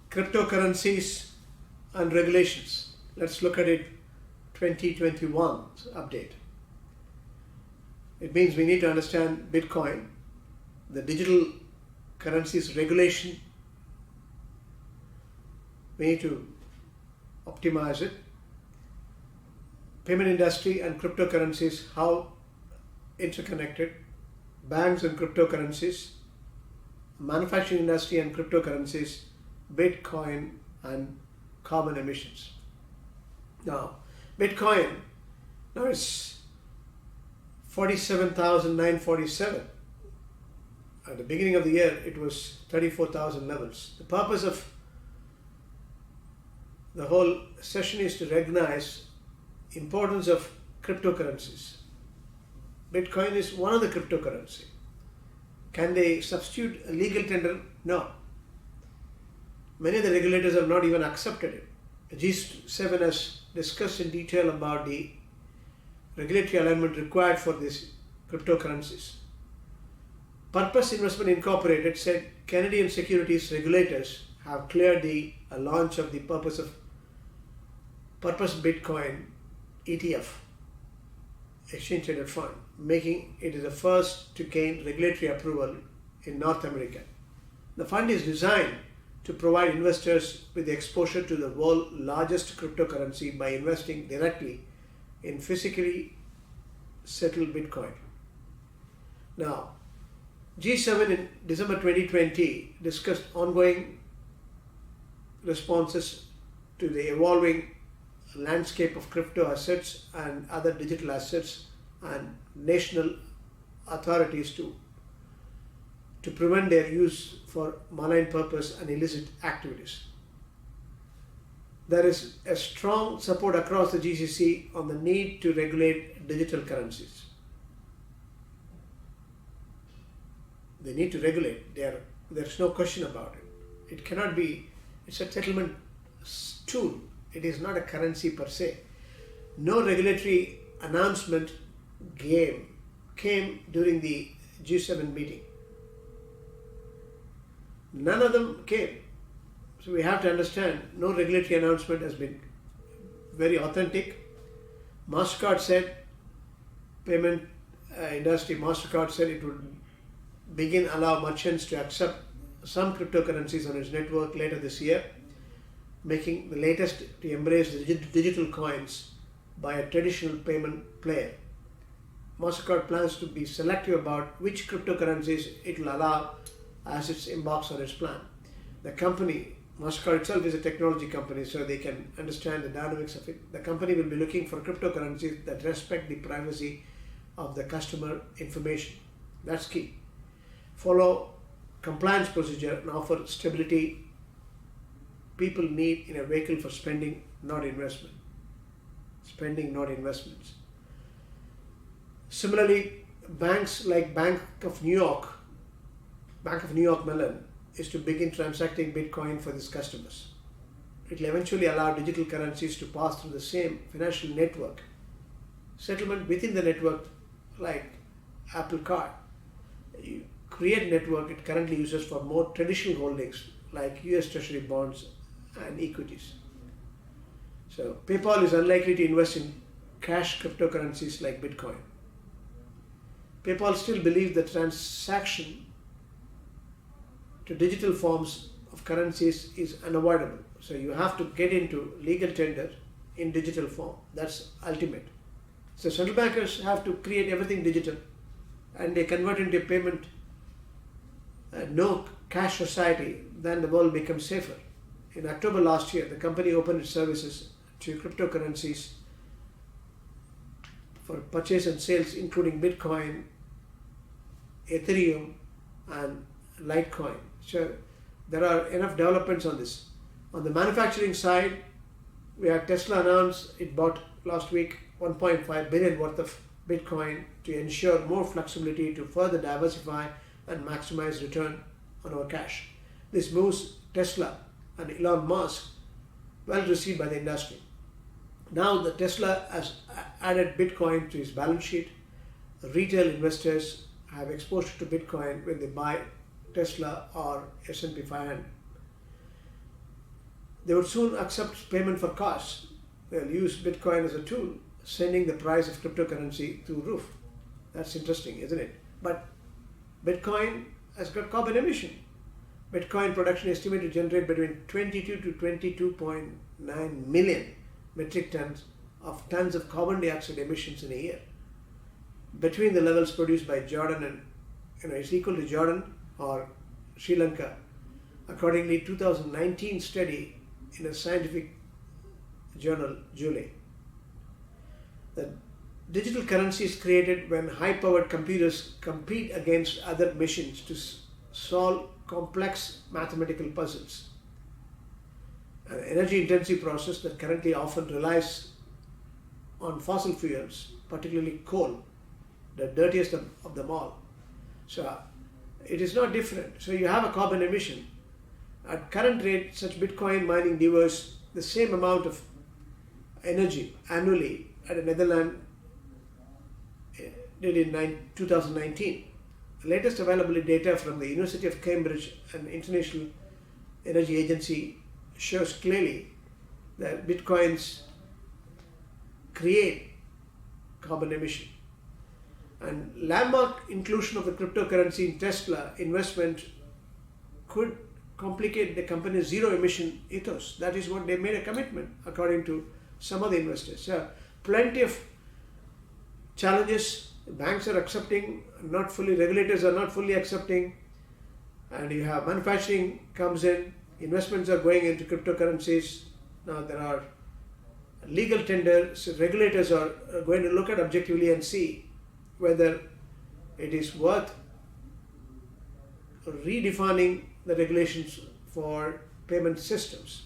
Cryptocurrencies and Regulations. Let's look at it 2021 update. It means we need to understand Bitcoin, the digital currencies regulation. We need to optimize it. Payment industry and cryptocurrencies, how interconnected. Banks and cryptocurrencies, manufacturing industry and cryptocurrencies, Bitcoin and carbon emissions. Now, Bitcoin, now it's 47,947. At the beginning of the year, it was 34,000 levels. The purpose of the whole session is to recognize importance of cryptocurrencies. Bitcoin is one of the cryptocurrency. Can they substitute a legal tender? No. Many of the regulators have not even accepted it. G7 has discussed in detail about the regulatory alignment required for these cryptocurrencies. Purpose Investment Incorporated said Canadian securities regulators have cleared the launch of the Purpose Bitcoin ETF, Exchange Traded Fund, making it the first to gain regulatory approval in North America. The fund is designed to provide investors with exposure to the world's largest cryptocurrency by investing directly in physically settled Bitcoin. Now, G7 in December 2020 discussed ongoing responses to the evolving landscape of crypto assets and other digital assets, and national authorities to prevent their use for malign purpose and illicit activities. There is a strong support across the GCC on the need to regulate digital currencies. They need to regulate. There's no question about it. It cannot be, it's a settlement tool. It is not a currency per se. No regulatory announcement came during the G7 meeting. None of them came. So we have to understand, no regulatory announcement has been very authentic. MasterCard said, payment industry, MasterCard said it would allow merchants to accept some cryptocurrencies on its network later this year, making the latest to embrace the digital coins by a traditional payment player. MasterCard plans to be selective about which cryptocurrencies it will allow as it embarks on its plan. The company, MasterCard itself is a technology company, so they can understand the dynamics of it. The company will be looking for cryptocurrencies that respect the privacy of the customer information. That's key. Follow compliance procedure and offer stability people need in a vehicle for spending, not investment. Spending, not investments. Similarly, banks like Bank of New York Mellon is to begin transacting Bitcoin for its customers. It will eventually allow digital currencies to pass through the same financial network. Settlement within the network, like Apple Card. You create network it currently uses for more traditional holdings like US Treasury bonds and equities. So PayPal is unlikely to invest in cash cryptocurrencies like Bitcoin. PayPal still believes the transaction to digital forms of currencies is unavoidable. So you have to get into legal tender in digital form. That's ultimate. So central bankers have to create everything digital, and they convert into a payment, no cash society, then the world becomes safer. In October last year, the company opened its services to cryptocurrencies for purchase and sales, including Bitcoin, Ethereum, and Litecoin. So there are enough developments on this. On the manufacturing side, we have Tesla announced it bought last week 1.5 billion worth of Bitcoin to ensure more flexibility to further diversify and maximize return on our cash. This moves Tesla and Elon Musk well received by the industry. Now the Tesla has added Bitcoin to its balance sheet retail investors have exposure to Bitcoin when they buy Tesla or S&P 500. They would soon accept payment for costs. They'll use Bitcoin as a tool, sending the price of cryptocurrency through roof. That's interesting, isn't it? But Bitcoin has got carbon emission. Bitcoin production is estimated to generate between 22 to 22.9 million metric tons of carbon dioxide emissions in a year. Between the levels produced by Jordan and it's equal to Jordan or Sri Lanka. Accordingly, 2019 study in a scientific journal, July. The digital currency is created when high-powered computers compete against other machines to solve complex mathematical puzzles. An energy-intensive process that currently often relies on fossil fuels, particularly coal, the dirtiest of them all. So it is not different. So you have a carbon emission. At current rate, such Bitcoin mining devours the same amount of energy annually at the Netherlands did in 2019. The latest available data from the University of Cambridge and International Energy Agency shows clearly that Bitcoins create carbon emission. And landmark inclusion of the cryptocurrency in Tesla investment could complicate the company's zero emission ethos. That is what they made a commitment, according to some of the investors. So plenty of challenges. Banks are accepting, not fully, regulators are not fully accepting, and you have manufacturing comes in, investments are going into cryptocurrencies. Now there are legal tenders, so regulators are going to look at objectively and see whether it is worth redefining the regulations for payment systems.